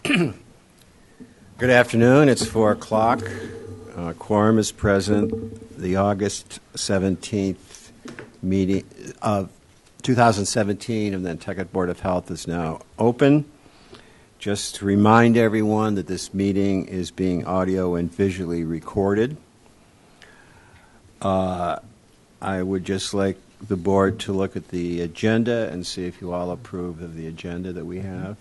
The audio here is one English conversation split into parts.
Good afternoon. It's 4 o'clock. Quorum is present. The August 17th meeting of 2017 of the Nantucket Board of Health is now open. Just to remind everyone that this meeting is being audio and visually recorded. I would just like the board to look at the agenda and see if you all approve of the agenda that we have.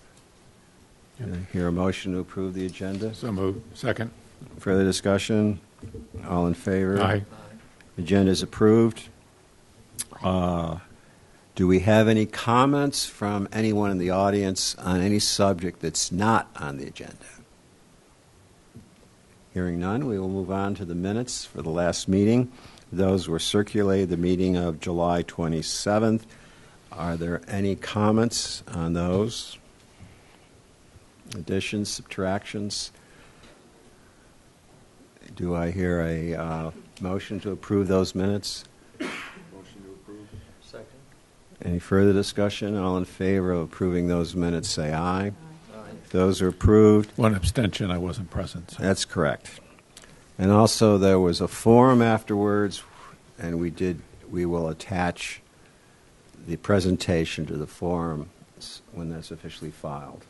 Hear a motion to approve the agenda? So moved. Second. Further discussion? All in favor? Aye. Agenda is approved. Do we have any comments from anyone in the audience on any subject that's not on the agenda? Hearing none, we will move on to the minutes for the last meeting. Those were circulated, the meeting of July 27th. Are there any comments on those? Additions, subtractions? Do I hear a motion to approve those minutes? Motion to approve. Second. Any further discussion? All in favor of approving those minutes, say aye. Aye. Those are approved. One abstention. I wasn't present. So. That's correct. And also there was a forum afterwards, and we will attach the presentation to the forum when that's officially filed.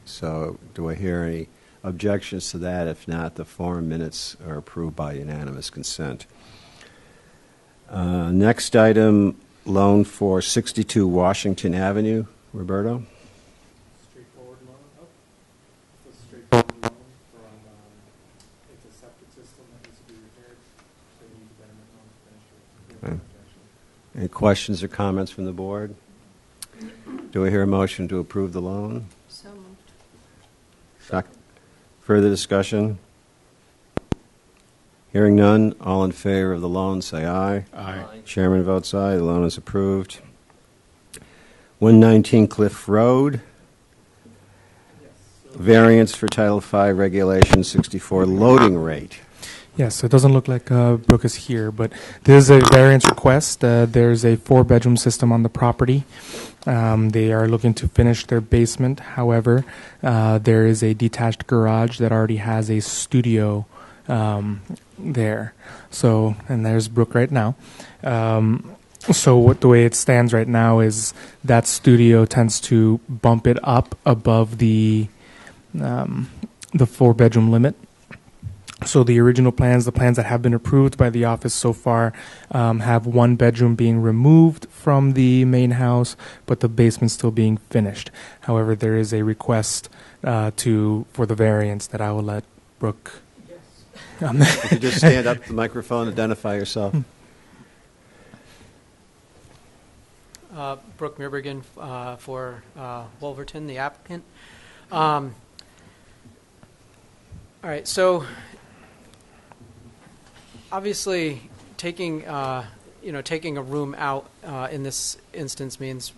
So do I hear any objections to that? If not, the forum minutes are approved by unanimous consent. Next item, loan for 62 Washington Avenue. Roberto? Straightforward loan. It's a straightforward loan from, it's a septic system that needs to be repaired, so we need to betterment loan to finish it. Any questions or comments from the board? Do I hear a motion to approve the loan? So moved. Further discussion? Hearing none, all in favor of the loan, say aye. Aye. Chairman votes aye. The loan is approved. 119 Cliff Road. Yes. So Variance for Title V Regulation 64 loading rate. Yes, it doesn't look like Brooke is here, but there's a variance request. There's a 4-bedroom system on the property. They are looking to finish their basement. However, there is a detached garage that already has a studio there. So, and there's Brooke right now. So the way it stands right now is that studio tends to bump it up above the 4-bedroom limit. So the original plans, the plans that have been approved by the office so far, have 1 bedroom being removed from the main house, but the basement still being finished. However, there is a request for the variance that I will let Brooke. If you could just stand up to the microphone, identify yourself. Brooke Mirbergen for Wolverton, the applicant. All right, so obviously taking a room out in this instance means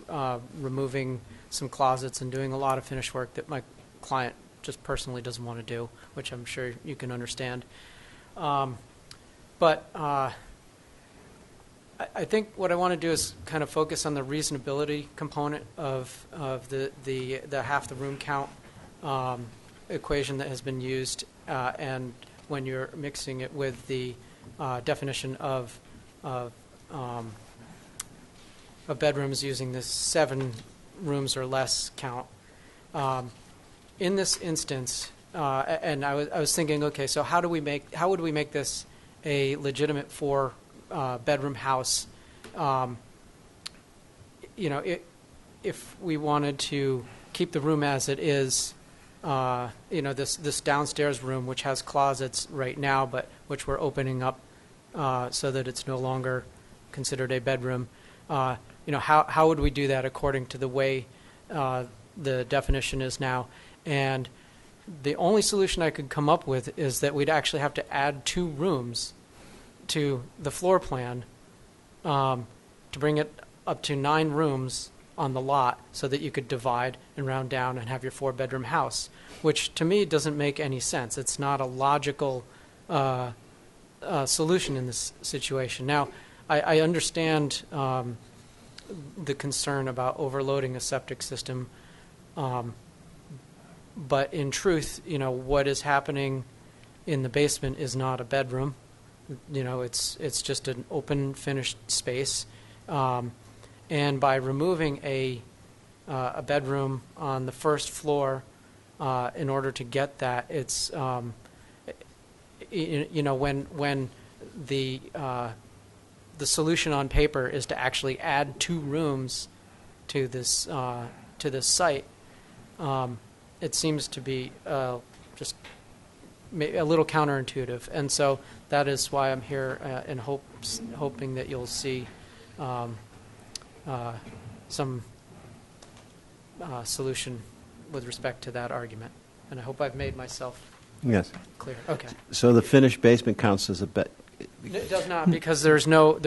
removing some closets and doing a lot of finish work that my client just personally doesn't want to do, which I'm sure you can understand. But I think what I want to do is kind of focus on the reasonability component of the half the room count equation that has been used, and when you're mixing it with the definition of bedrooms using this 7 rooms or less count. In this instance, and I was thinking, okay, so how would we make this a legitimate 4-bedroom house? If we wanted to keep the room as it is, this downstairs room, which has closets right now, but which we're opening up so that it's no longer considered a bedroom. How would we do that according to the way the definition is now? And the only solution I could come up with is that we'd actually have to add 2 rooms to the floor plan to bring it up to 9 rooms on the lot so that you could divide and round down and have your 4-bedroom house, which to me doesn't make any sense. It's not a logical solution in this situation. Now, I understand the concern about overloading a septic system, But in truth, what is happening in the basement is not a bedroom. It's just an open, finished space. And by removing a bedroom on the first floor, in order to get that, it's when the solution on paper is to actually add 2 rooms to this site. It seems to be just a little counterintuitive, and so that is why I'm here in hoping that you'll see some solution with respect to that argument. And I hope I've made myself Yes. clear. Okay. So the finished basement counts as a bed. It does not, because there's no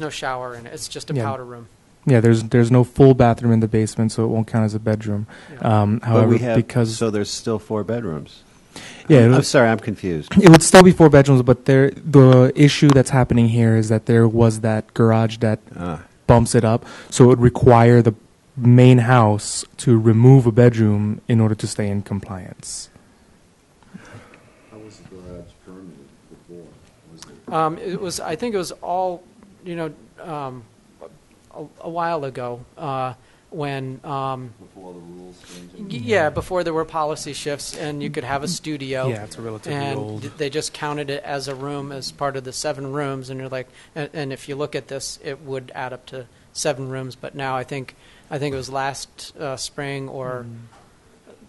shower in it. It's just a Yeah. powder room. Yeah, there's no full bathroom in the basement, so it won't count as a bedroom. Yeah. But However, we have, because so there's still 4 bedrooms. yeah, I'm sorry, I'm confused. it would still be 4 bedrooms, but the issue that's happening here is that there was that garage that bumps it up, so it would require the main house to remove a bedroom in order to stay in compliance. How was the garage permitted before? I think it was all, a while ago when. Before the rules changed? Yeah, before there were policy shifts, and you could have a studio. Yeah, it's a relatively and old. they just counted it as a room as part of the 7 rooms, and you're like, and if you look at this, it would add up to 7 rooms. But now I think it was last spring or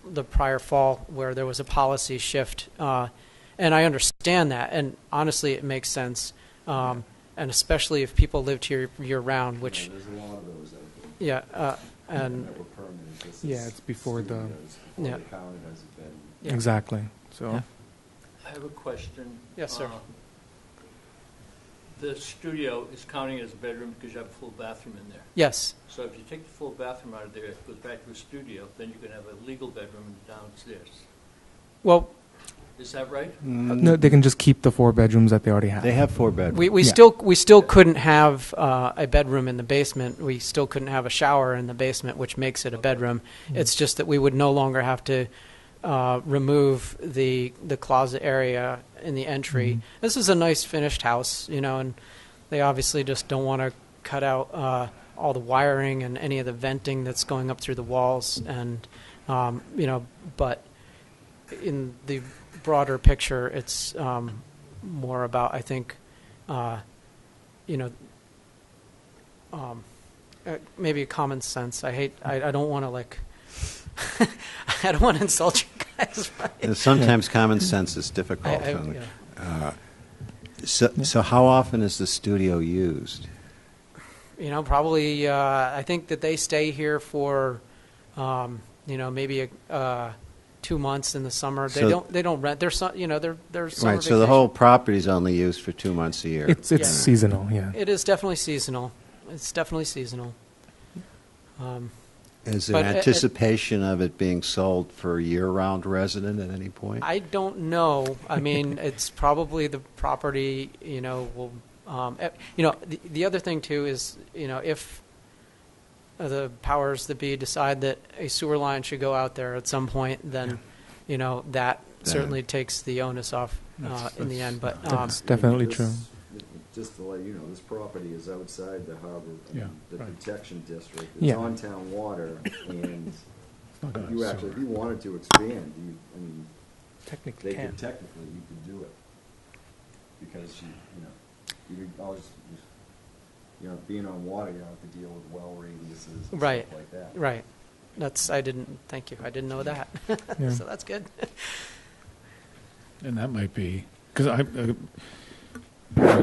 the prior fall where there was a policy shift, and I understand that, and honestly, it makes sense, and especially if people lived here year round, which There's a lot of those out yeah, there and that were permitted. This Yeah, is it's before the- studios, before Yeah. they counted as a bedroom. yeah. Exactly. So. Yeah. I have a question. Yes, sir. The studio is counting as a bedroom because you have a full bathroom in there. Yes. So if you take the full bathroom out of there, it goes back to a studio, then you can have a legal bedroom downstairs. Well, Is that right? No, they can just keep the 4 bedrooms that they already have. They have 4 bedrooms. we Yeah. still couldn't have a bedroom in the basement. We still couldn't have a shower in the basement, which makes it a bedroom. It's just that we would no longer have to remove the closet area in the entry. This is a nice finished house, and they obviously just don't want to cut out all the wiring and any of the venting that's going up through the walls, and but in the broader picture, it's more about, I think, maybe common sense. I don't want to I don't want to insult you guys. Right? And sometimes common sense is difficult. Yeah. So how often is the studio used? Probably. I think that they stay here for, maybe 2 months in the summer. They don't rent. They're summer Right. So the vacation. whole property is only used for 2 months a year. It's Yeah. seasonal. Yeah. It is definitely seasonal. It's definitely seasonal. Is there but anticipation of it being sold for a year-round resident at any point? I don't know. I mean, it's probably the property. Will. The other thing too is, if the powers that be decide that a sewer line should go out there at some point, then, that certainly takes the onus off in the end. But That's definitely This- true. Just to let you know, this property is outside the harbor, Yeah, the right. protection district. It's Yeah. on town water, and It's not gonna you actually, sewer. if you wanted to expand, Technically they could technically, you could do it. Because you could always, being on water, you don't have to deal with well radiuses and Right. stuff like that. right. Thank you. I didn't know that. Yeah. So that's good. And that might be, because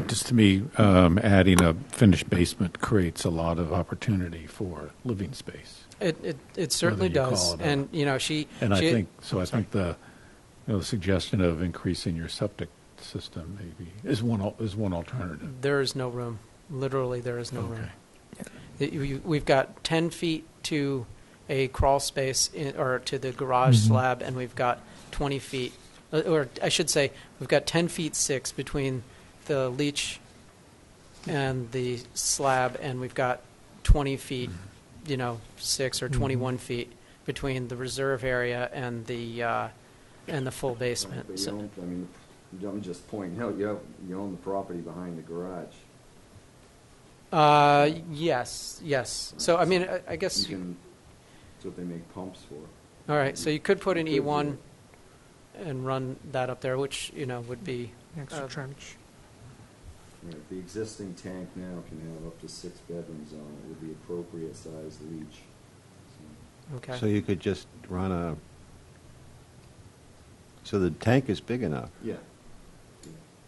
just to me, adding a finished basement creates a lot of opportunity for living space. It certainly Whether you does. call it And, she. And I she- think, so I Sorry. think the suggestion of increasing your septic system maybe is one alternative. There is no room. Literally, there is no room. Okay. We've got 10 feet to a crawl space or to the garage Mhm. slab, and we've got 20 feet, or I should say, we've got 10 feet 6 between the leach and the slab, and we've got 20 feet, 6 or 21 feet between the reserve area and the full basement. But you So- don't, I mean, I'm just pointing out, you own the property behind the garage. Yes. So, I mean, I guess, You can, that's what they make pumps for. all right, so you could put an You could do E1 it. and run that up there, which, would be, Extra trench. Right, the existing tank now can have up to 6 bedrooms on it with the appropriate size leach. So, okay. So you could just run a, so the tank is big enough, yeah,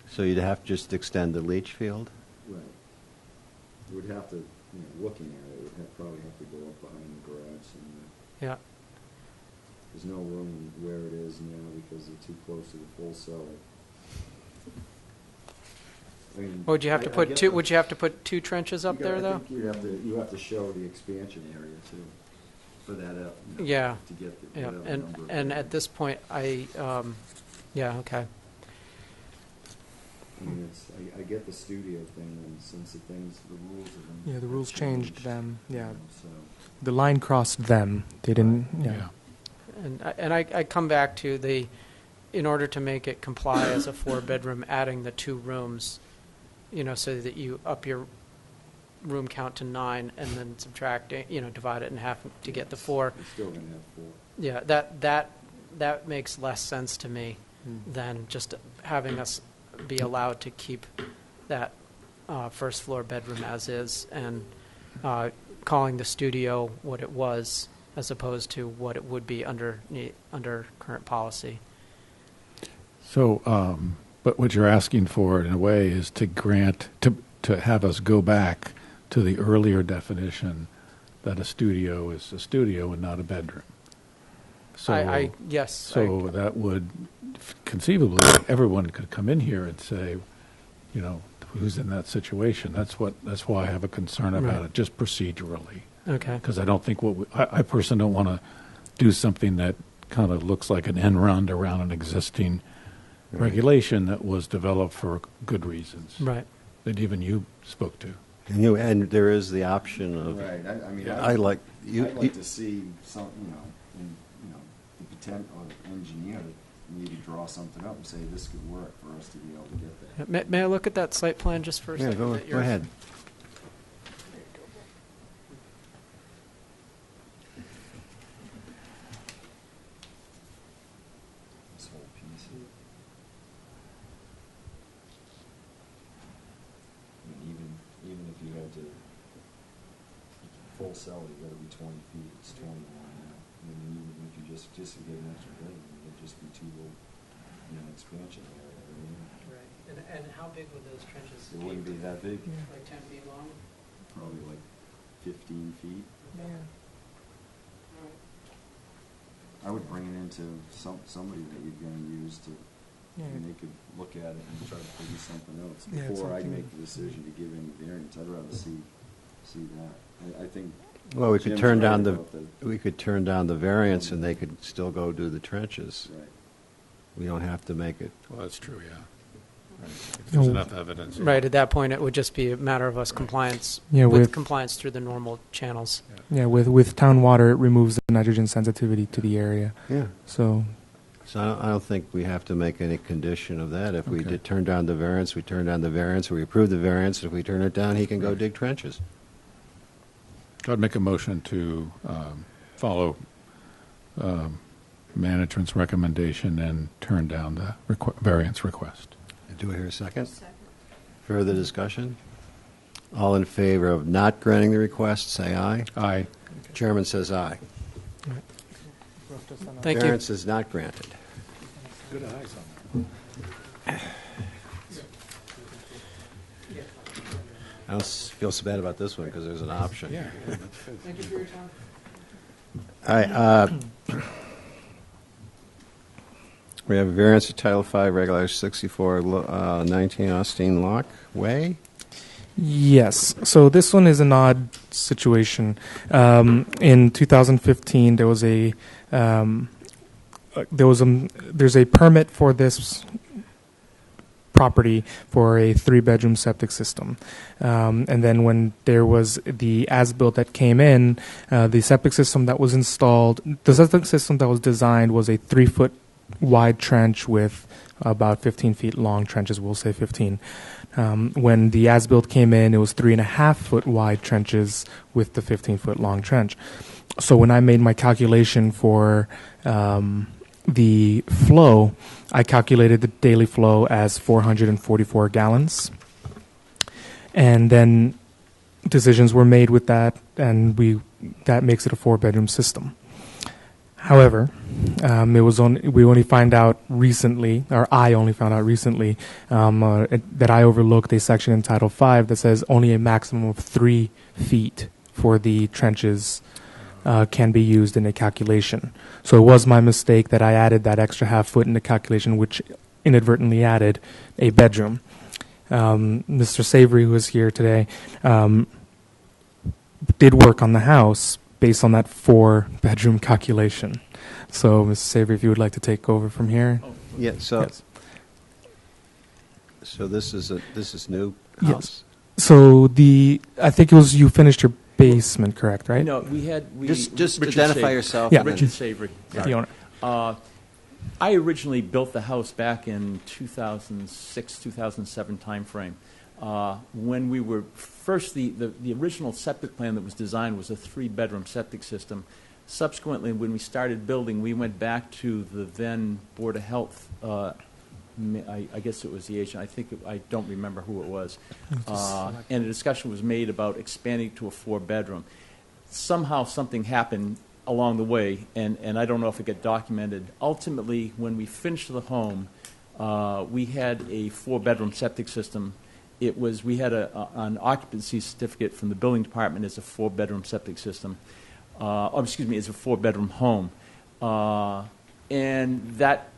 so you'd have to just extend the leach field? right. You would have to, looking at it, it would probably have to go up behind the garage somewhere. Yeah, There's no room where it is now because they're too close to the full cellar. I mean, would you have to I put get two, the- would you have to put 2 trenches up you there, gotta- though? I think you have to show the expansion area too, for that, Yeah. to get the, Yeah, whatever and, number. and at this point, yeah, okay. I mean, I get the studio thing, and since the rules of them. Yeah, the rules changed them. Yeah, So, the line crossed them. They didn't. Yeah. And I come back to in order to make it comply as a 4-bedroom, adding the 2 rooms, so that you up your room count to 9 and then subtracting, divide it in half to get the 4. you're still gonna have 4. Yeah, that makes less sense to me than just having us be allowed to keep that first floor bedroom as is and calling the studio what it was as opposed to what it would be under current policy. So, but what you're asking for, in a way, is to grant, to have us go back to the earlier definition that a studio is a studio and not a bedroom. So, Yes. so that would, conceivably, everyone could come in here and say, who's in that situation? That's why I have a concern about Right. it, just procedurally. Okay. Because I don't think I personally don't want to do something that kind of looks like an end run around an existing regulation that was developed for good reasons. Right. That even you spoke to. And there is the option of, Right, I mean, I like, I'd like to see some, the potent, or the engineer maybe draw something up and say, this could work for us to be able to get there. May I look at that site plan just for a yeah, second? go that you're- ahead. This whole piece. I mean, even if you had to, full cell, you gotta be 20 feet, it's 21 now. I mean, even if you just to get an extra bedroom, it'd just be too little, expansion area. Right. And how big would those trenches It wouldn't be that big, Like 10 feet long? probably like 15 feet. I would bring it into somebody that you're gonna use to, and they could look at it and try to figure something else. Yeah, Before I something- make the decision to give any variance, I'd rather see that. I think. Well, we could Jim's turn right down about we could turn down the variance and they could still go do the trenches. Right. We don't have to make it. Well, that's true, yeah. If No. there's enough evidence. Right, at that point, it would just be a matter of us compliance, Yeah, with with- compliance through the normal channels. Yeah, with town water, it removes the nitrogen sensitivity to the area. Yeah. So, So I don't think we have to make any condition of that. If we Okay. did turn down the variance, we turn down the variance, we approve the variance. If we turn it down, he can go dig trenches. I'd make a motion to follow management's recommendation and turn down the variance request. Do I hear a second? Further discussion? All in favor of not granting the request, say aye. Aye. Chairman says aye. Thank you. Variance is not granted. Good eyes on that. I don't feel so bad about this one because there's an option. Yeah. Thank you for your time. All right. We have a variance of Title V, Regulation 64, 19 Austin Lock Way. yes. So this one is an odd situation. In 2015, there's a permit for this property for a 3-bedroom septic system. And then when there was the as-built that came in, the septic system that was installed, the septic system that was designed was a 3-foot wide trench with about 15 feet long trenches, we'll say 15. When the as-built came in, it was 3.5-foot wide trenches with the 15-foot long trench. So when I made my calculation for the flow, I calculated the daily flow as 444 gallons. And then decisions were made with that, and that makes it a 4-bedroom system. However, we only found out recently, or I only found out recently, that I overlooked a section in Title V that says only a maximum of 3 feet for the trenches can be used in a calculation. So it was my mistake that I added that extra half foot in the calculation, which inadvertently added a bedroom. Mr. Savory, who is here today, did work on the house based on that 4-bedroom calculation. So, Mr. Savory, if you would like to take over from here. Yeah, so Yes. so this is new Yes. house? So I think it was you finished your basement, correct, right? No, we Just Richard identify Savory. yourself. Yeah. and then- Richard Savory. The owner. I originally built the house back in 2006, 2007 timeframe. When we were first, the original septic plan that was designed was a 3-bedroom septic system. Subsequently, when we started building, we went back to the then Board of Health. I guess it was the agent. I don't remember who it was. And a discussion was made about expanding to a 4-bedroom. Somehow something happened along the way, and I don't know if it got documented. Ultimately, when we finished the home, we had a 4-bedroom septic system. We had an occupancy certificate from the building department as a 4-bedroom septic system. As a 4-bedroom home. And that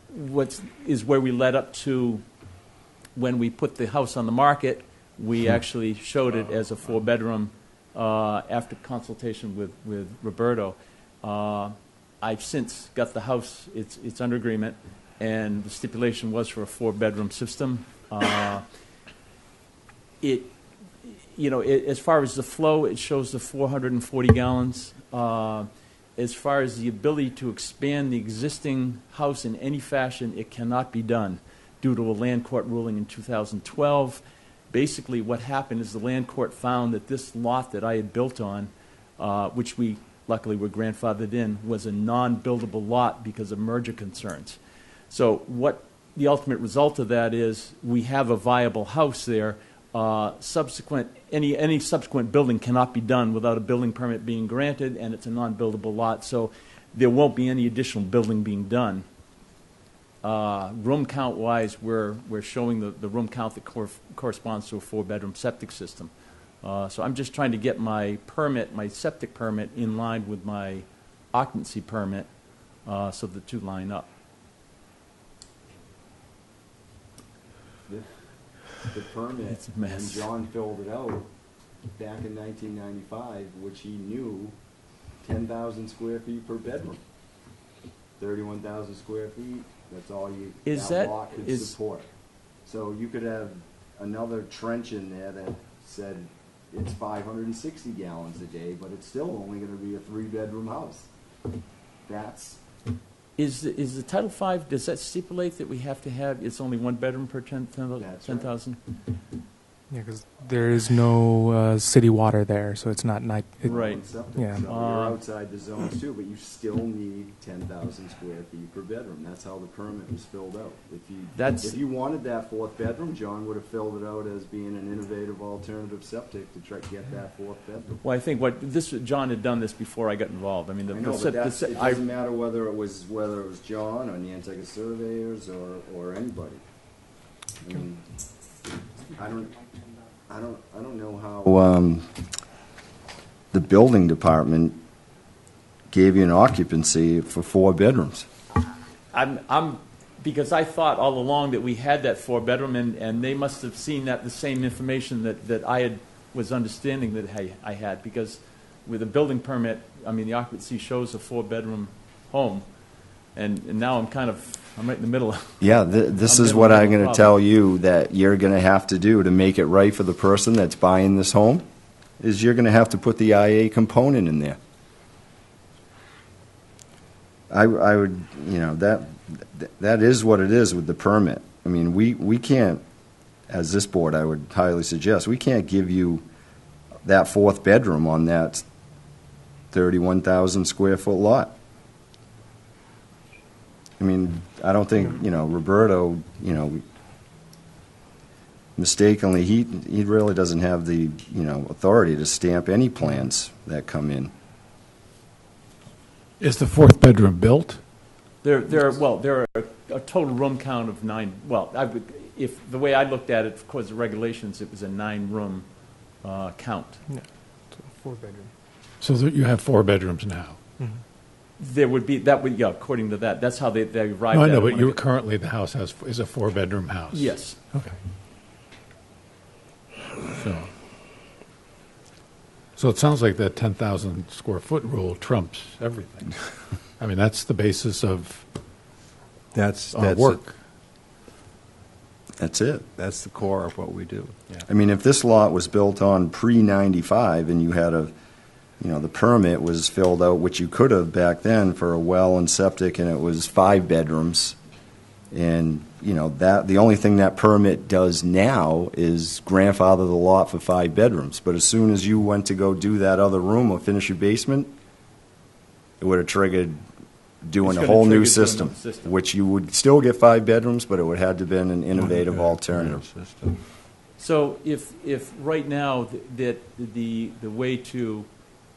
is where we led up to when we put the house on the market. We actually showed it as a 4-bedroom after consultation with Roberto. I've since got the house, it's under agreement, and the stipulation was for a 4-bedroom system. As far as the flow, it shows the 440 gallons. As far as the ability to expand the existing house in any fashion, it cannot be done due to a land court ruling in 2012. Basically, what happened is the land court found that this lot that I had built on, which we luckily were grandfathered in, was a non-buildable lot because of merger concerns. So what the ultimate result of that is, we have a viable house there. Any subsequent building cannot be done without a building permit being granted, and it's a non-buildable lot, so there won't be any additional building being done. Room count wise, we're showing the room count that corresponds to a 4-bedroom septic system. So I'm just trying to get my septic permit, in line with my occupancy permit, so the two line up. The permit, It's a mess. and John filled it out back in 1995, which he knew 10,000 square feet per bedroom. 31,000 square feet, that's all that lot could support. So you could have another trench in there that said it's 560 gallons a day, but it's still only going to be a 3-bedroom house. Is the Title V, does that stipulate that we have to have, it's only 1 bedroom per 10,000? Yeah, because there is no city water there, so it's not night. Right. Yeah. So you're outside the zones too, but you still need 10,000 square feet per bedroom. That's how the permit was filled out. If you wanted that 4th bedroom, John would have filled it out as being an innovative alternative septic to try to get that 4th bedroom. Well, I think John had done this before I got involved. I mean, I know, but it doesn't matter whether it was John or Nantucket surveyors or anybody. I mean, I don't know how the building department gave you an occupancy for 4 bedrooms. Because I thought all along that we had that 4-bedroom, and they must have seen the same information that I was understanding that I had, because with a building permit, I mean, the occupancy shows a 4-bedroom home, and now I'm kind of I'm right in the middle. Yeah, this I'm is in what the I'm middle going of to the tell you that you're going to have to do to make it right for the person that's buying this home, is you're going to have to put the IA component in there. I would, that is what it is with the permit. I mean, we can't, as this board, I would highly suggest, we can't give you that fourth bedroom on that 31,000 square foot lot. I mean, I don't think, Roberto, mistakenly, he really doesn't have the, authority to stamp any plans that come in. Is the fourth bedroom built? There are a total room count of 9. Well, if the way I looked at it, of course, the regulations, it was a 9-room count. Yeah, 4-bedroom. So that you have 4 bedrooms now? There would be, according to that, that's how they arrived No, I at know, it but when you're I- currently, the house is a 4-bedroom house? Yes. Okay. So it sounds like that 10,000 square foot rule trumps everything. I mean, that's the basis of That's our work. That's it. That's the core of what we do. I mean, if this lot was built on pre-95 and you had the permit was filled out, which you could have back then for a well and septic, and it was 5 bedrooms, and, that the only thing that permit does now is grandfather the lot for 5 bedrooms. But as soon as you went to go do that other room or finish your basement, it would have triggered doing It's a gonna whole trigger new doing system, a system. which you would still get 5 bedrooms, but it would have to been an innovative alternative. System. So if right now that the way to,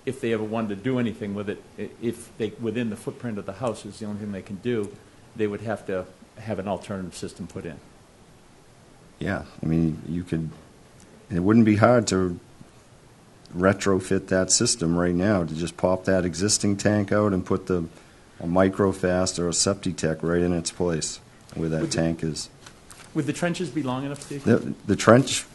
if they ever wanted to do anything with it, if they, within the footprint of the house is the only thing they can do, they would have to have an alternative system put in. Yeah, I mean, it wouldn't be hard to retrofit that system right now, to just pop that existing tank out and put a microfast or a Septitech right in its place where that tank is. Would the trenches be long enough to? The trenches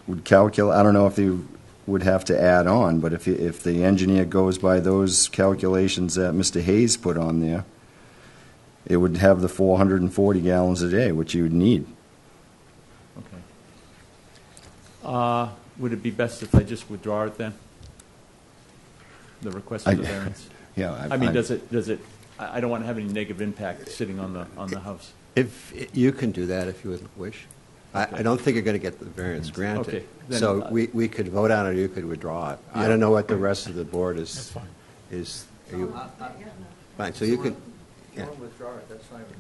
would calculate, I don't know if you would have to add on, but if the engineer goes by those calculations that Mr. Hayes put on there, it would have the 440 gallons a day, which you would need. Okay. Would it be best if I just withdraw it then? The request for the variance? Yeah, I mean, does it, I don't want to have any negative impact sitting on the house. If you can do that if you would wish. I don't think you're going to get the variance granted. Okay, then, So we could vote on it, or you could withdraw it. I don't know what the rest of the board is. That's fine. Are you, fine, so you can, yeah.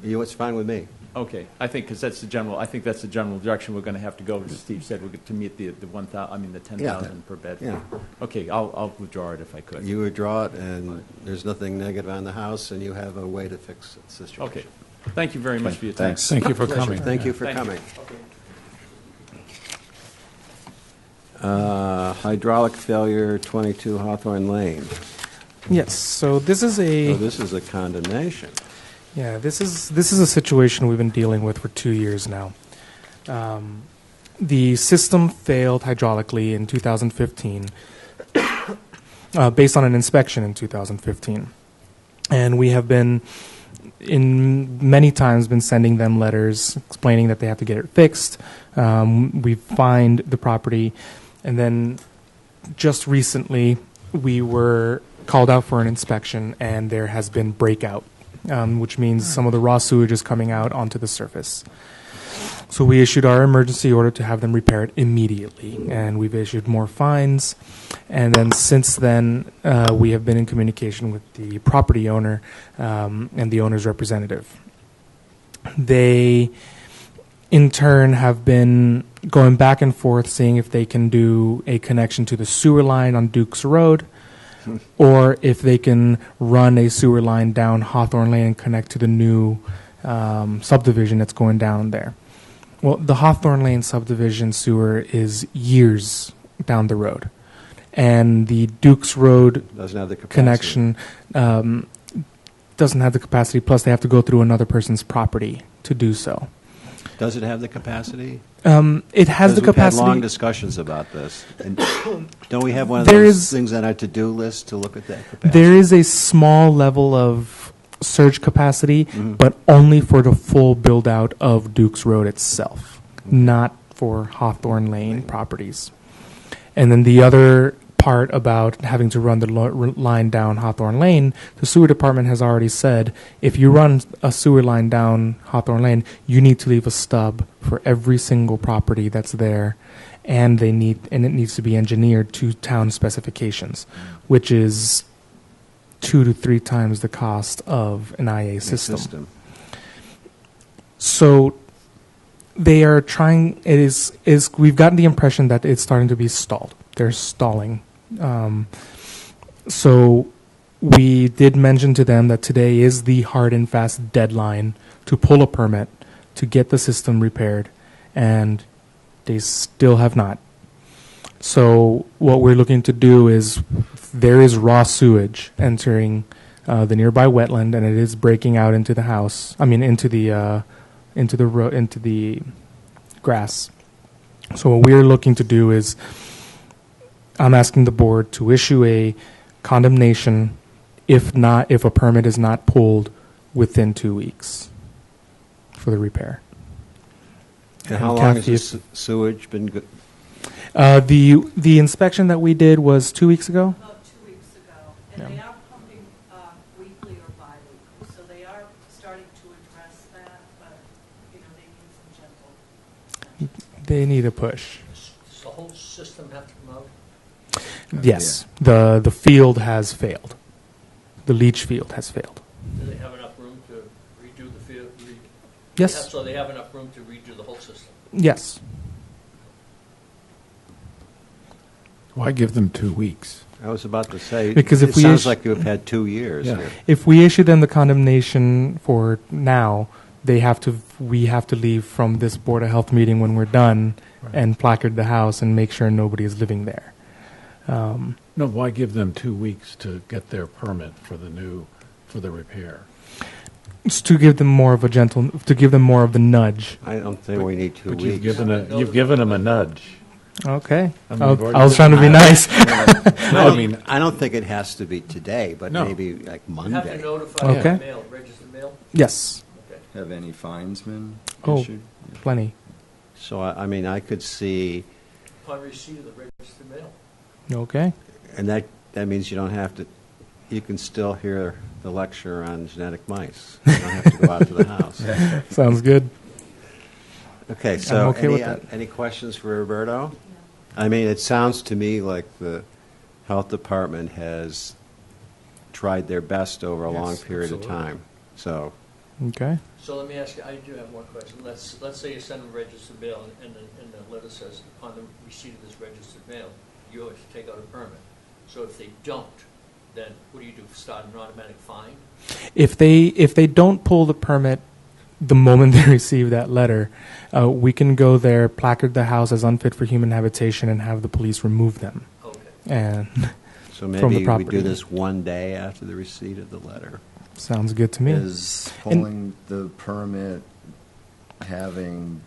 It's fine with me. Okay, I think, because that's the general, I think that's the general direction we're going to have to go, as Steve said, to meet the 10,000 per bed. Yeah. Okay, I'll withdraw it if I could. You withdraw it, and there's nothing negative on the house, and you have a way to fix the situation. Okay, thank you very much for your time. Thanks. Thank you for Pleasure. coming. Thank you for Thank you. coming. Hydraulic failure, 22 Hawthorne Lane. Yes. So this is Oh, a this is a condemnation. this is a situation we've been dealing with for 2 years now. The system failed hydraulically in 2015, based on an inspection in 2015, and we have been many times been sending them letters explaining that they have to get it fixed. We find the property, and then just recently we were called out for an inspection, and there has been breakout, which means some of the raw sewage is coming out onto the surface. So we issued our emergency order to have them repair it immediately, and we've issued more fines. And then since then, we have been in communication with the property owner and the owner's representative. They, in turn, have been going back and forth, seeing if they can do a connection to the sewer line on Dukes Road, or if they can run a sewer line down Hawthorne Lane and connect to the new subdivision that's going down there. Well, the Hawthorne Lane subdivision sewer is years down the road, and the Dukes Road Doesn't have the capacity. connection doesn't have the capacity, plus they have to go through another person's property to do so. Does it have the capacity? It has the Because we've had long capacity. discussions about this. And don't we have one of There those is- things on our to-do list to look at that capacity? There is a small level of surge capacity, but only for the full build out of Duke's Road itself, not for Hawthorne Lane properties. And then the other part about having to run the line down Hawthorne Lane, the sewer department has already said if you run a sewer line down Hawthorne Lane, you need to leave a stub for every single property that's there, and it needs to be engineered to town specifications, which is 2 to 3 times the cost of an IA system. So they are trying. It is. We've gotten the impression that it's starting to be stalled. They're stalling. So we did mention to them that today is the hard and fast deadline to pull a permit to get the system repaired, and they still have not. So what we're looking to do is, there is raw sewage entering the nearby wetland, and it is breaking out into the house. I mean, into the grass. So what we're looking to do is, I'm asking the board to issue a condemnation if a permit is not pulled within 2 weeks for the repair. And how long has this sewage been good? The inspection that we did was 2 weeks ago. About 2 weeks ago, and they are pumping weekly or bi-weekly, so they are starting to address that, but, they need some gentle. They need a push. Does the whole system have to come out? Yes, the field has failed. The leach field has failed. Do they have enough room to redo the field? Yes. So they have enough room to redo the whole system? Yes. Why give them 2 weeks? I was about to say, Because if it we sounds issue- like you've had 2 years Yeah. here. If we issue them the condemnation for now, we have to leave from this Board of Health meeting when we're done and placard the house and make sure nobody is living there. No, why give them 2 weeks to get their permit for the repair? It's to give them more of the nudge. I don't think we need 2 But weeks. you've given them a nudge. Okay. I mean, I we've already- was trying to be nice. No, I mean, I don't think it has to be today, but No. maybe like You have to Monday. notify Okay. the mail, registered mail? Yes. Okay. Have any fines been Oh. issued? Plenty. So, I mean, I could see, Upon receipt of the registered mail. Okay. and that means you don't have to, you can still hear the lecture on genetic mice. You don't have to go out to the house. Sounds good. Okay, so okay with that. any questions for Roberto? I mean, it sounds to me like the health department has tried their best over a long Yes, period absolutely. of time. So, Okay. So let me ask you, I do have one question. Let's say you send them registered mail, and the letter says, upon the receipt of this registered mail, you have to take out a permit. So if they don't, then what do you do, start an automatic fine? If they don't pull the permit the moment they receive that letter, we can go there, placard the house as unfit for human habitation, and have the police remove them. Okay. And so From the maybe we property. do this one day after the receipt of the letter. sounds good to me. Is pulling the permit having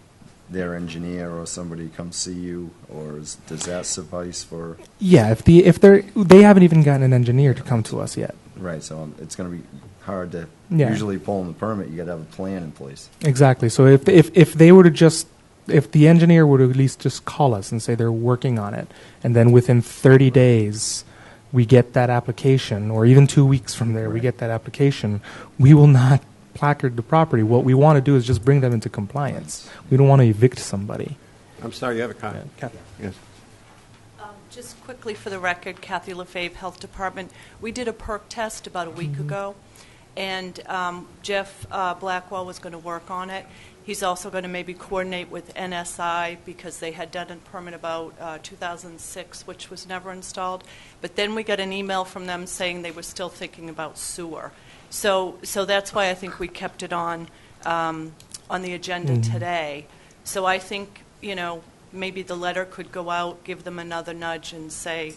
their engineer or somebody come see you, or does that suffice for? Yeah, if they haven't even gotten an engineer to come to us yet. Right, so it's going to be hard to, Yeah. usually pulling the permit, you got to have a plan in place. Exactly. So if they were to just, if the engineer were to at least just call us and say they're working on it, and then within 30 days we get that application, or even 2 weeks from there we get that application, we will not placard the property. What we want to do is just bring them into compliance. We don't want to evict somebody. I'm sorry, you have a comment? Kathy. Yes. Just quickly for the record, Kathy LaFave, Health Department. We did a perk test about a week ago, and Jeff Blackwell was going to work on it. He's also going to maybe coordinate with NSI because they had done a permit about 2006, which was never installed. But then we got an email from them saying they were still thinking about sewer. So that's why I think we kept it on the agenda today. So I think, maybe the letter could go out, give them another nudge and say,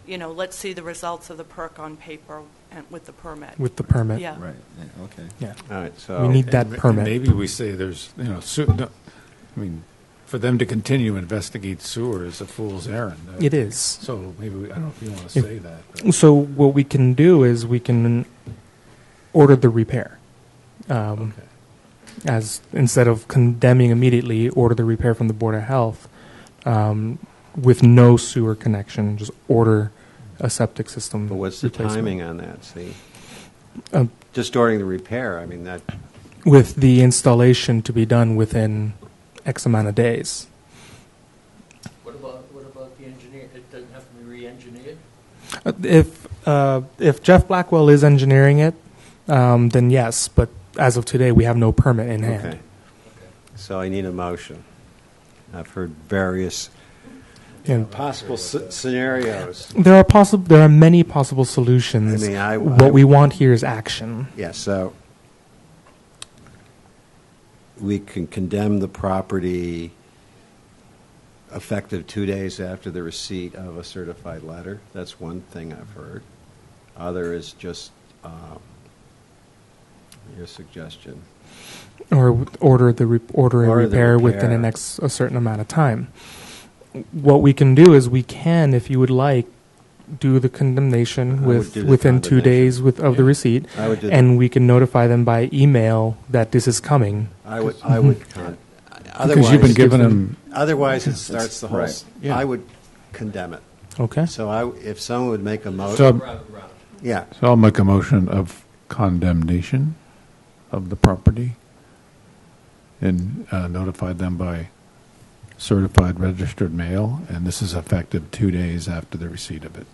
let's see the results of the perk on paper and with the permit. With the permit. Yeah. Right, yeah, okay. Yeah. All right, so. We need that And permit. maybe we say there's, I mean, for them to continue to investigate sewer is a fool's errand. It is. So maybe, I don't know if you want to say that. but- So what we can do is we can order the repair. Okay. As instead of condemning immediately, order the repair from the Board of Health with no sewer connection. Just order a septic system. But what's the replacement. timing on that? See, Um, just ordering the repair. I mean that. With the installation to be done within X amount of days. What about the engineer? It doesn't have to be re-engineered? If Jeff Blackwell is engineering it, then yes. But as of today, we have no permit in hand. Okay. So I need a motion. I've heard various And possible scenarios. there are many possible solutions. I mean, what we want here is action. Yeah, so we can condemn the property effective 2 days after the receipt of a certified letter. That's one thing I've heard. Other is just your suggestion. Or order a repair within repair. a certain amount of time. What we can do is if you would like, do the condemnation I would do the within 2 days condemnation. of the receipt, I would do and we can notify them by email that this is coming. I would Because you've been giving them. Otherwise, it starts the whole. Right. Yeah. I would condemn it. Okay. So if someone would make a motion, So, Round and round. yeah, so I'll make a motion of condemnation of the property and notify them by certified registered mail, and this is effective 2 days after the receipt of it.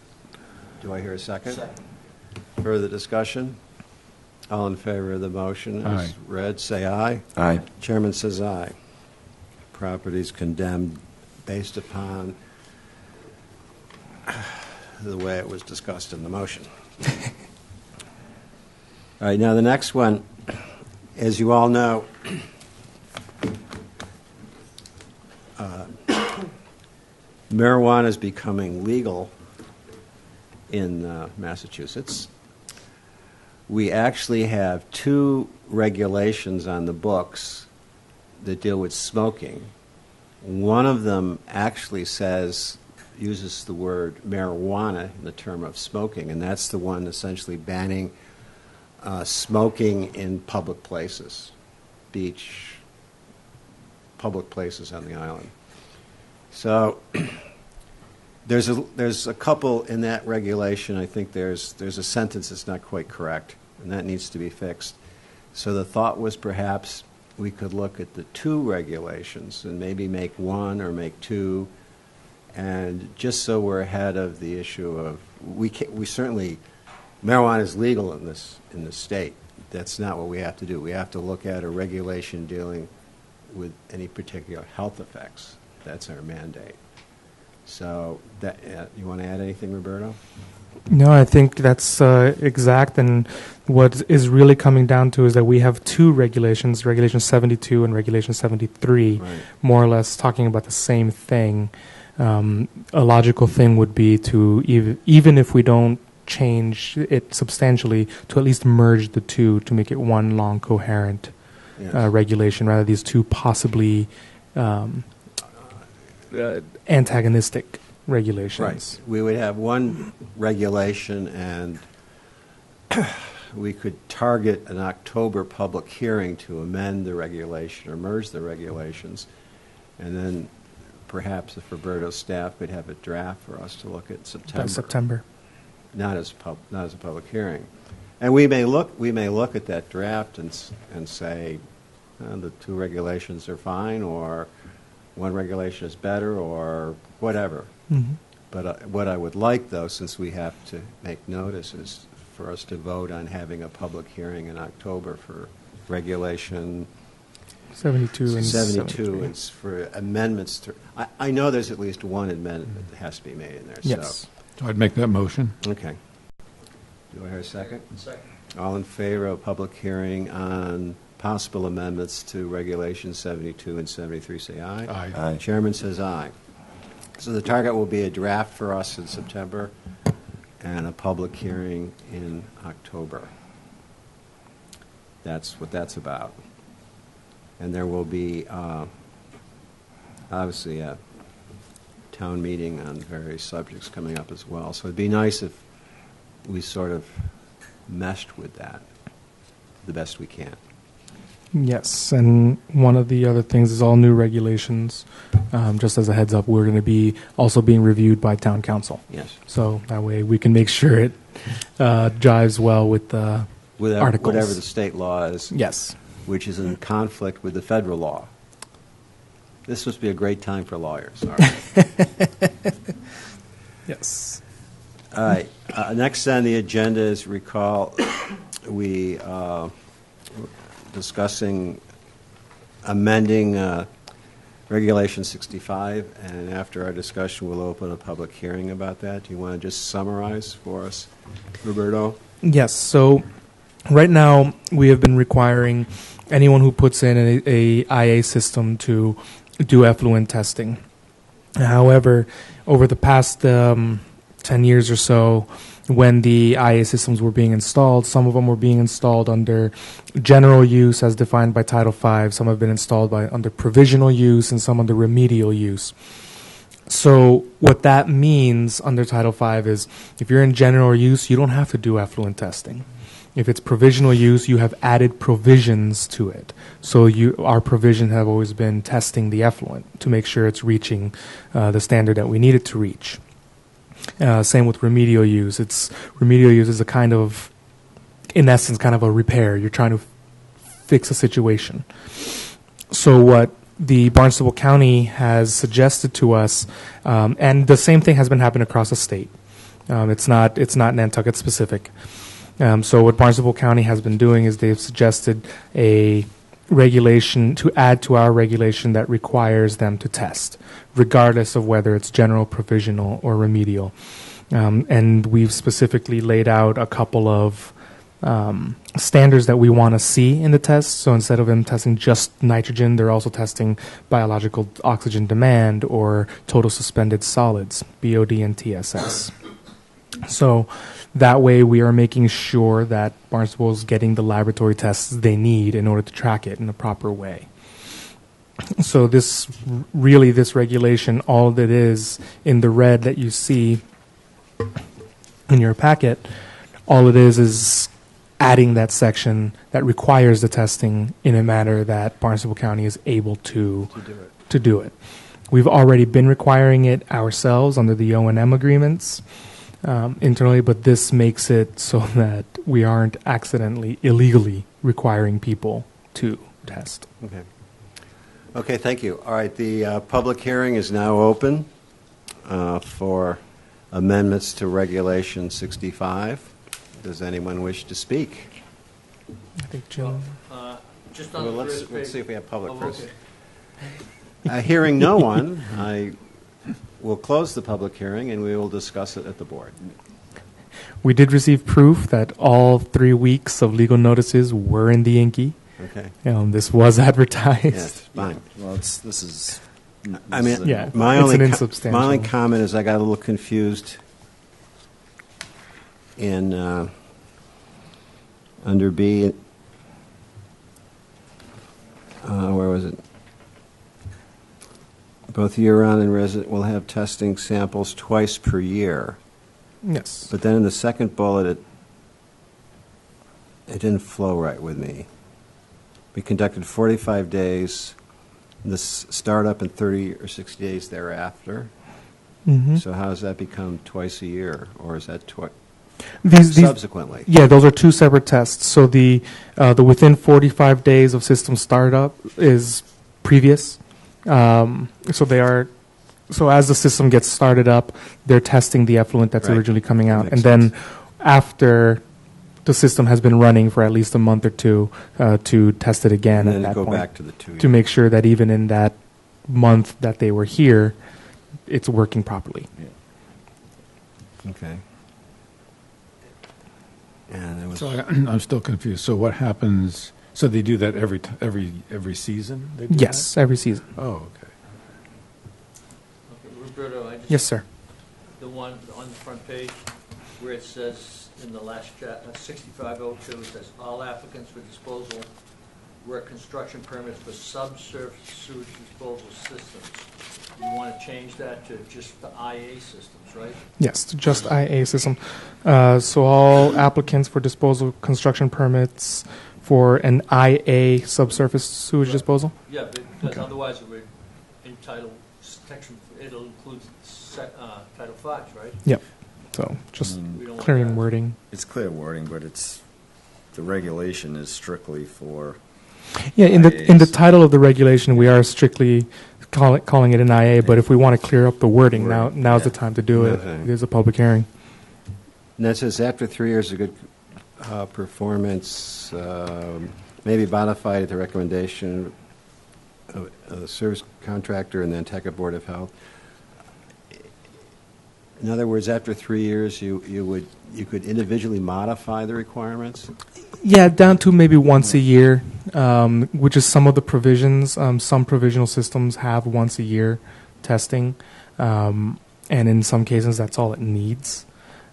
do I hear a second? Second. Further discussion? All in favor of the motion as Aye. read, say aye. Aye. Chairman says aye. Properties condemned based upon the way it was discussed in the motion. All right, now the next one, as you all know, marijuana is becoming legal in Massachusetts. We actually have 2 regulations on the books that deal with smoking. One of them actually uses the word marijuana in the term of smoking, and that's the one essentially banning smoking in public places, beach, public places on the island. So there's a couple in that regulation. I think there's a sentence that's not quite correct, and that needs to be fixed. So the thought was perhaps we could look at the 2 regulations and maybe make 1 or make 2, and just so we're ahead of the issue of we certainly marijuana is legal in this state. That's not what we have to do. We have to look at a regulation dealing with any particular health effects. That's our mandate. So that you want to add anything, Roberto? No, I think that's exact. And what is really coming down to is that we have 2 regulations, Regulation 72 and Regulation 73, Right. more or less talking about the same thing. A logical thing would be to, even if we don't change it substantially, to at least merge the 2 to make it one long coherent Yes. regulation, rather than these 2 possibly antagonistic regulations. Right. We would have one regulation, and we could target an October public hearing to amend the regulation or merge the regulations, and then perhaps if Roberto's staff could have a draft for us to look at By September. not as a public hearing. And we may look at that draft and say the 2 regulations are fine, or one regulation is better, or whatever. Mhm. But what I would like, though, since we have to make notice, is for us to vote on having a public hearing in October for regulation 72 and 72. It's for amendments to. I know there's at least one amendment that has to be made in there. Yes. So I'd make that motion. So, okay. Do I hear a second? Second. All in favor of public hearing on possible amendments to Regulation 72 and 73, say aye. Aye. Aye. Chairman says aye. So the target will be a draft for us in September and a public hearing in October. That's what that's about. And there will be, obviously, a town meeting on various subjects coming up as well. So it'd be nice if we sort of meshed with that. the best we can. Yes, and one of the other things is all new regulations. Just as a heads up, we're going to be also being reviewed by town council. Yes. So that way we can make sure it jives well with the articles. Whatever the state law is, Yes. which is in conflict with the federal law. This must be a great time for lawyers. All right. Yes. All right. Next on the agenda is recall we discussing amending Regulation 65, and after our discussion, we'll open a public hearing about that. Do you want to just summarize for us, Roberto? Yes. So right now we have been requiring anyone who puts in a IA system to do effluent testing. However, over the past 10 years or so, when the IA systems were being installed, some of them were being installed under general use as defined by Title V. Some have been installed under provisional use and some under remedial use. So what that means under Title V is if you're in general use, you don't have to do effluent testing. If it's provisional use, you have added provisions to it. So our provision have always been testing the effluent to make sure it's reaching the standard that we need it to reach. Same with remedial use. Remedial use is a kind of, in essence, kind of a repair. You're trying to fix a situation. So what the Barnstable County has suggested to us, and the same thing has been happening across the state. It's not Nantucket specific. So what Barnstable County has been doing is they've suggested a regulation to add to our regulation that requires them to test, regardless of whether it's general, provisional, or remedial. And we've specifically laid out a couple of standards that we want to see in the test. So instead of them testing just nitrogen, they're also testing biological oxygen demand or total suspended solids, BOD and TSS. So that way we are making sure that Barnstable is getting the laboratory tests they need in order to track it in a proper way. So this regulation, all that is in the red that you see in your packet, all it is adding that section that requires the testing in a manner that Barnstable County is able to do it. We've already been requiring it ourselves under the O&M agreements internally, but this makes it so that we aren't illegally requiring people to test. Okay. Okay, thank you. All right, the public hearing is now open for amendments to Regulation 65. Does anyone wish to speak? I think Jim. Just on Well, the let's first page. see if we have public Oh, first. okay. Hearing no one, I will close the public hearing and we will discuss it at the board. We did receive proof that all 3 weeks of legal notices were in the Inky. Okay. This was advertised. Yes, fine. Well, this is. I mean, Yeah, my it's only an insubstantial. my only comment is I got a little confused in under B. Where was it? Both year-round and resident will have testing samples twice per year. Yes. But then in the second bullet, it didn't flow right with me. We conducted 45 days. This startup in 30 or 60 days thereafter. Mm-hmm. So how does that become twice a year, or is that These subsequently? Yeah, those are two separate tests. So the within 45 days of system startup is previous. So they are. So as the system gets started up, they're testing the effluent that's Right. originally coming out, Makes and then after the system has been running for at least a month or two, to test it again And then at that go point back to the 2 to make sure that even in that month that they were here, it's working properly. Okay. And there was So I'm still confused. So what happens? So they do that every season? They do Yes, every season. that? Oh, okay. Okay, Roberto, I just. Yes, sir. The one on the front page where it says in the last 6502, it says all applicants for disposal where construction permits for subsurface sewage disposal systems. You want to change that to just the IA systems, right? Yes, to just IA system. So all applicants for disposal construction permits for an IA subsurface sewage Right. disposal? Yeah, because otherwise it would entitle section, it'll include Title V, right? Yep. So just We don't want clearing that. wording. It's clear wording, but the regulation is strictly for. Yeah, in the IAs. title of the regulation, we are strictly calling it an IA, but if we want to clear up the wording, now's the time to do it. Okay. It is a public hearing. And that says after 3 years of good performance, may be modified at the recommendation of the service contractor and the Nantucket Board of Health. In other words, after 3 years, you could individually modify the requirements? Yeah, down to maybe once a year, which is some of the provisions. Some provisional systems have once a year testing, and in some cases that's all it needs,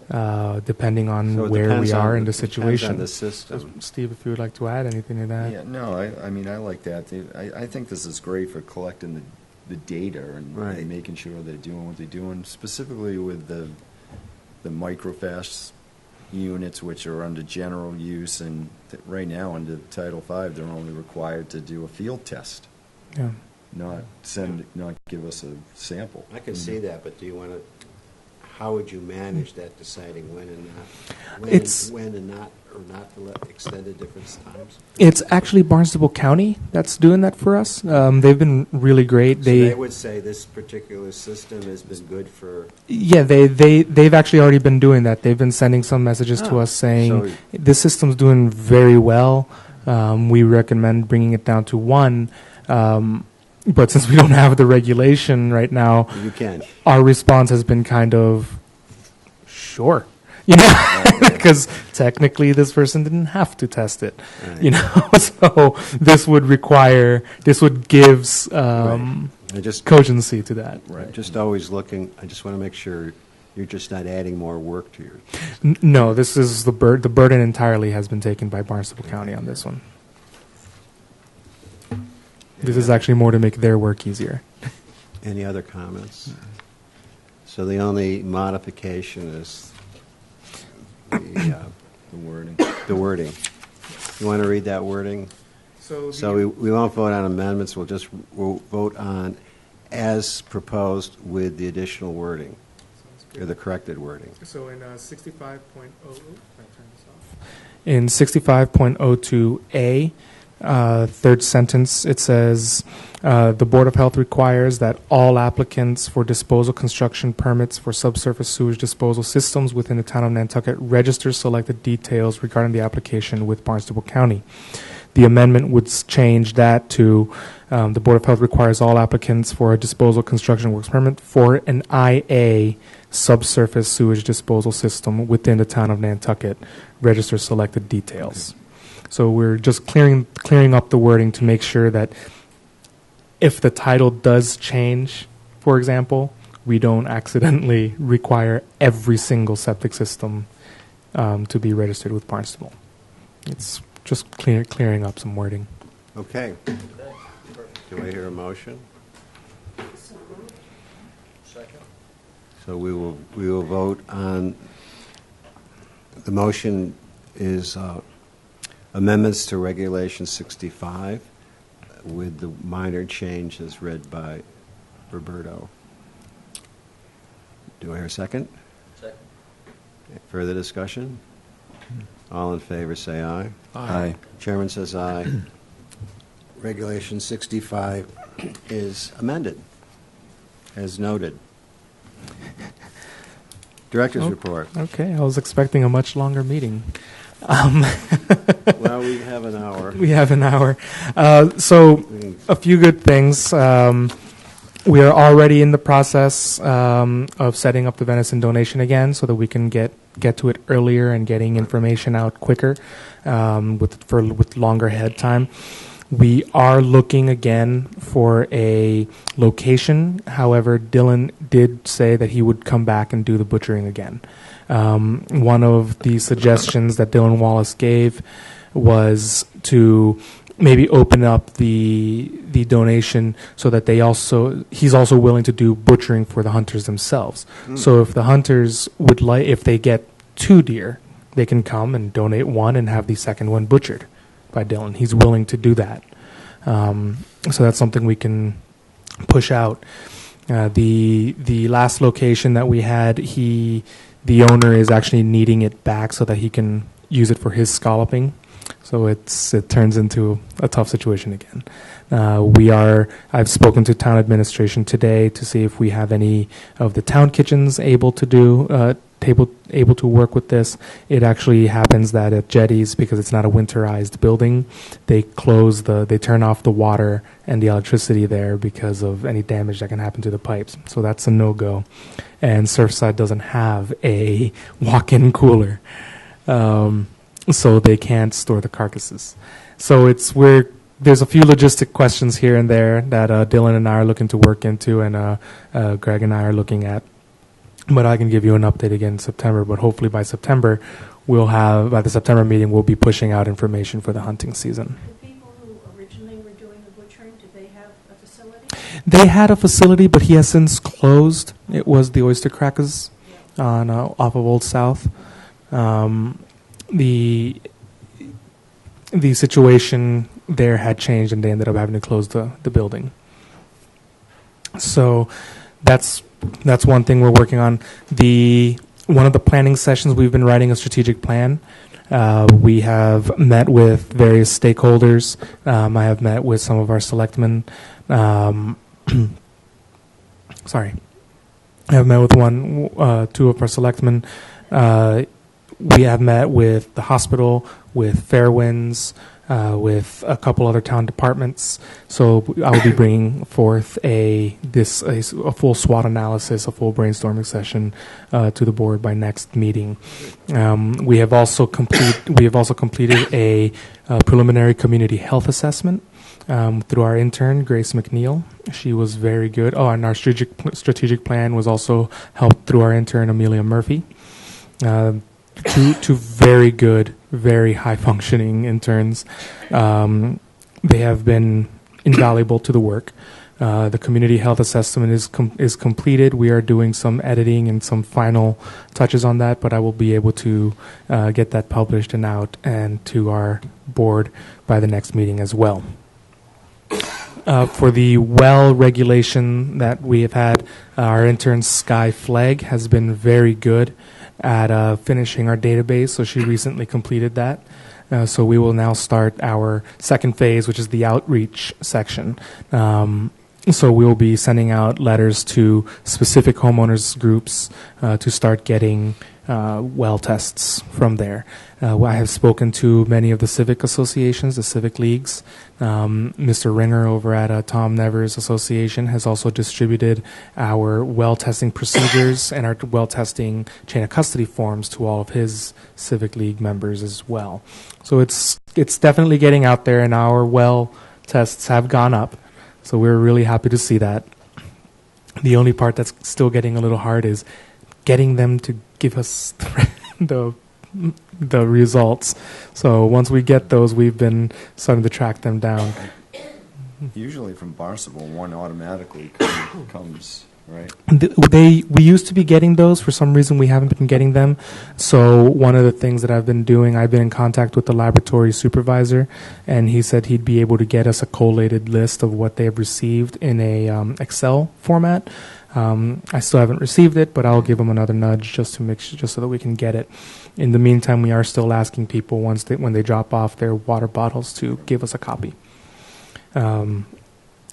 depending on So it where depends we are on in the Depends situation. on the system. Steve, if you would like to add anything to that. Yeah, no, I mean, I like that. I think this is great for collecting the data and, Right. and making sure they're doing what they're doing, specifically with the microfast units, which are under general use, and right now under Title V, they're only required to do a field test, Yeah. not give us a sample. I can see that, but do you want to, how would you manage that, deciding when and not? When and not, or not to let extended different times? It's actually Barnstable County that's doing that for us. They've been really great. So they would say this particular system has been good for... Yeah, they've actually already been doing that. They've been sending some messages to Oh, us saying so- this system's doing very well. We recommend bringing it down to 1. But since we don't have the regulation right now, You can. our response has been kind of sure, you know, because technically this person didn't have to test it, Right. you know. So this would gives I just, cogency to that. I'm just always looking, I just want to make sure you're just not adding more work to your... No, this is the burden entirely has been taken by Barnstable County on this one. This is actually more to make their work easier. Any other comments? So the only modification is the wording. the wording. You want to read that wording? So we won't vote on amendments, we'll vote on as proposed with the additional wording, or the corrected wording. So in 65.00, in 65.02A, third sentence, it says, the Board of Health requires that all applicants for disposal construction permits for subsurface sewage disposal systems within the town of Nantucket register selected details regarding the application with Barnstable County. The amendment would change that to the Board of Health requires all applicants for a disposal construction works permit for an IA subsurface sewage disposal system within the town of Nantucket register selected details. So we're just clearing up the wording to make sure that if the title does change, for example, we don't accidentally require every single septic system to be registered with Barnstable. It's just clearing up some wording. Okay. Do I hear a motion? Second? So we will vote on, the motion is amendments to Regulation 65 with the minor change as read by Roberto. Do I hear a second? Second. Further discussion? All in favor, say aye. Aye. Chairman says aye. Regulation 65 is amended, as noted. Director's Oh. report. Okay, I was expecting a much longer meeting. Well, we have an hour. We have an hour. So a few good things. We are already in the process of setting up the venison donation again so that we can get to it earlier and getting information out quicker with longer head time. We are looking again for a location. However, Dylan did say that he would come back and do the butchering again. One of the suggestions that Dylan Wallace gave was to maybe open up the donation so that he's also willing to do butchering for the hunters themselves. So if the hunters would like, if they get 2 deer, they can come and donate 1 and have the second one butchered by Dylan. He's willing to do that. So that's something we can push out. The last location that we had, the owner is actually needing it back so that he can use it for his scalloping. So it turns into a tough situation again. I've spoken to town administration today to see if we have any of the town kitchens able to able to work with this. It actually happens that at Jetties, because it's not a winterized building, they turn off the water and the electricity there because of any damage that can happen to the pipes. So that's a no-go. And Surfside doesn't have a walk-in cooler. So they can't store the carcasses. So there's a few logistic questions here and there that Dylan and I are looking to work into, and Greg and I are looking at. But I can give you an update again in September. But hopefully by September, by the September meeting, we'll be pushing out information for the hunting season. The people who originally were doing the butchering, did they have a facility? They had a facility, but he has since closed. It was the Oyster Crackers on off of Old South. The situation there had changed, and they ended up having to close the building. So that's one thing we're working on. One of the planning sessions, we've been writing a strategic plan. We have met with various stakeholders. I have met with some of our selectmen. Sorry. I have met with 2 of our selectmen. We have met with the hospital, with Fairwinds, with a couple other town departments. So I will be bringing forth a full SWOT analysis, a full brainstorming session to the board by next meeting. We have also completed a preliminary community health assessment through our intern, Grace McNeil. She was very good. Oh, and our strategic plan was also helped through our intern, Amelia Murphy. Two very good, very high-functioning interns. They have been invaluable to the work. The community health assessment is completed. We are doing some editing and some final touches on that, but I will be able to get that published and out and to our board by the next meeting as well. For the well regulation that we have had, our intern Sky Flegg has been very good at finishing our database, so she recently completed that. So we will now start our second phase, which is the outreach section. So we will be sending out letters to specific homeowners groups to start getting well tests from there. I have spoken to many of the civic associations, the civic leagues. Mr. Ringer over at Tom Nevers Association has also distributed our well testing procedures and our well testing chain of custody forms to all of his civic league members as well. So it's definitely getting out there, and our well tests have gone up. So we're really happy to see that. The only part that's still getting a little hard is getting them to give us the results. So once we get those, we've been starting to track them down. Usually from Barnstable, one automatically comes, right? We used to be getting those. For some reason, we haven't been getting them. So one of the things that I've been doing, I've been in contact with the laboratory supervisor, and he said he'd be able to get us a collated list of what they have received in a Excel format. I still haven't received it, but I'll give him another nudge just to make sure, just so that we can get it. In the meantime, we are still asking people when they drop off their water bottles to give us a copy.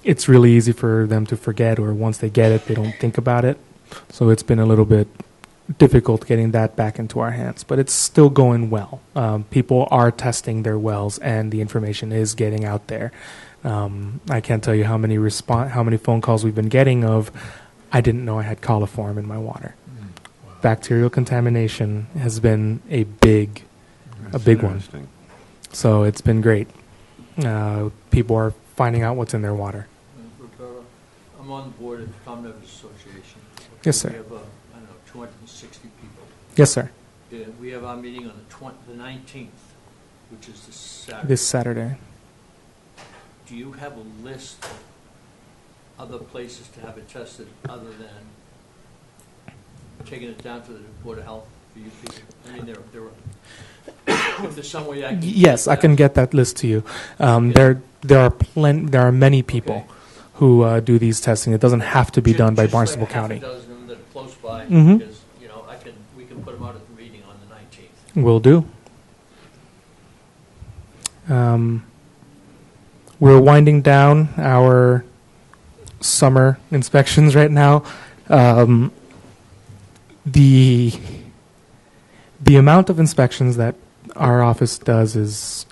It's really easy for them to forget, or once they get it, they don't think about it. So it's been a little bit difficult getting that back into our hands, but it's still going well. People are testing their wells, and the information is getting out there. I can't tell you how many phone calls we've been getting of, I didn't know I had coliform in my water. Wow. Bacterial contamination has been a big one. So it's been great. People are finding out what's in their water. Roberta, I'm on the board of the Tom Nevers Association. Yes, sir. We have, 260 people. Yes, sir. We have our meeting on the 19th, which is this Saturday. This Saturday. do you have a list of other places to have it tested other than taking it down to the Board of Health for you people? I mean, there are, if there's some way I can. Yes, I can get that list to you. There are many people Okay. who do these testing. It doesn't have to be done by Just like Barnstable half County. a dozen of them that are close by, Mhm. because, you know, we can put them out at the meeting on the 19th. Will do. We're winding down our summer inspections right now. The amount of inspections that our office does is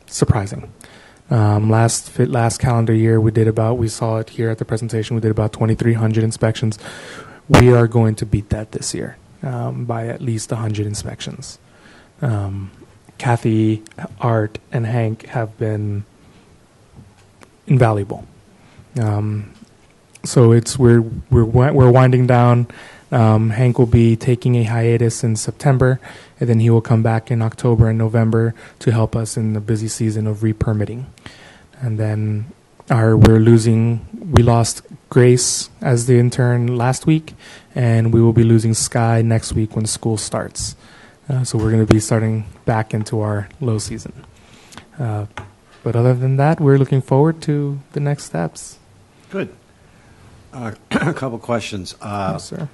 surprising. Last calendar year, we saw it here at the presentation, we did about 2,300 inspections. We are going to beat that this year by at least 100 inspections. Kathy, Art, and Hank have been invaluable. So we're winding down. Hank will be taking a hiatus in September, and then he will come back in October and November to help us in the busy season of re-permitting. And then we lost Grace as the intern last week, and we will be losing Sky next week when school starts. So we're going to be starting back into our low season. But other than that, we're looking forward to the next steps. Good. A couple questions. Yes, sir.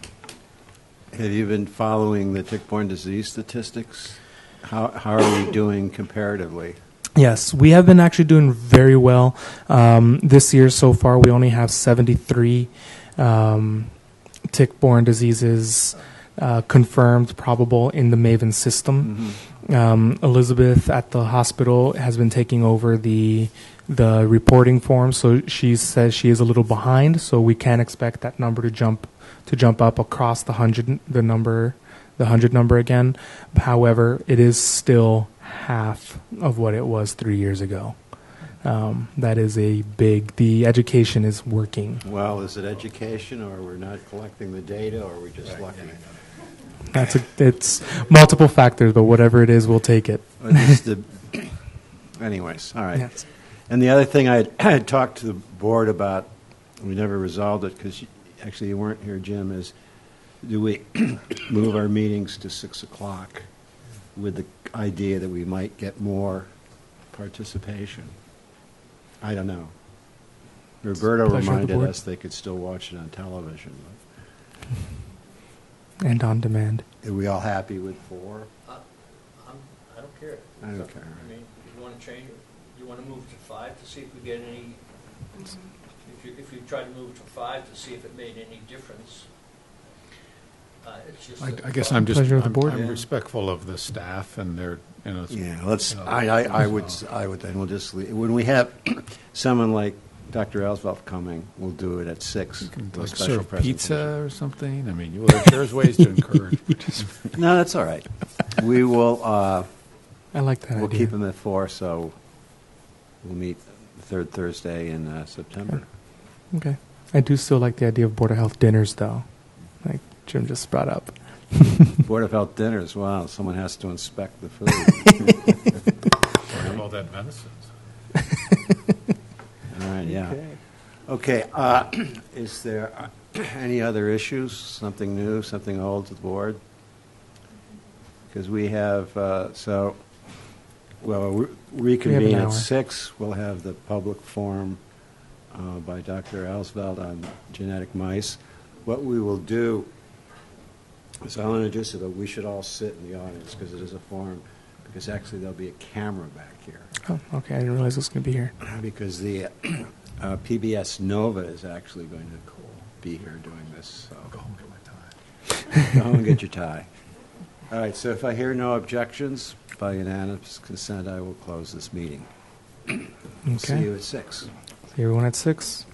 Have you been following the tick-borne disease statistics? How are we doing comparatively? Yes, we have been actually doing very well. This year so far, we only have 73 tick-borne diseases confirmed probable in the MAVEN system. Elizabeth at the hospital has been taking over the reporting form, so she says she is a little behind, so we can expect that number to jump up across the 100 number again. However, it is still half of what it was 3 years ago. That is the education is working. Well, is it education, or we're not collecting the data, or are we just lucky? It's multiple factors, but whatever it is, we'll take it. Anyways, all right. Yes. And the other thing I had talked to the board about, we never resolved it because actually you weren't here, Jim, is do we move our meetings to 6 o'clock with the idea that we might get more participation? I don't know. Roberto Pleasure of the reminded board. us they could still watch it on television. And on demand. Are we all happy with 4? I don't care. I don't care. I mean, if you want to change, you want to move to 5 to see if we get any, if you try to move to 5 to see if it made any difference. It's just. I guess I'm just Pleasure of the board. I'm Yeah. respectful of the staff and their Yeah, let's. you know, I would. Then we'll just leave. When we have someone like Dr. Ellsworth coming, we'll do it at 6. you can do a like special serve presentation. pizza or something. I mean, there's ways to encourage. No, that's all right. We will. I like that We'll idea. keep them at 4. So we'll meet the third Thursday in September. Okay. I do still like the idea of Board of Health dinners, though, like Jim just brought up. Board of Health dinners. Wow, someone has to inspect the food. What about that medicines? All right. Yeah. Okay. Is there any other issues? Something new? Something old to the board? Because we have we'll reconvene hour. at 6. We'll have the public forum by Dr. Ellsworth on genetic mice. What we will do is I'll introduce it, but we should all sit in the audience because it is a forum. Because actually there'll be a camera back here. Oh, okay. I didn't realize it was going to be here. Because the PBS Nova is actually going to be here doing this. So Go home and get my tie. go home and get your tie. All right, so if I hear no objections, by unanimous consent, I will close this meeting. See Okay. you at 6. See everyone at 6.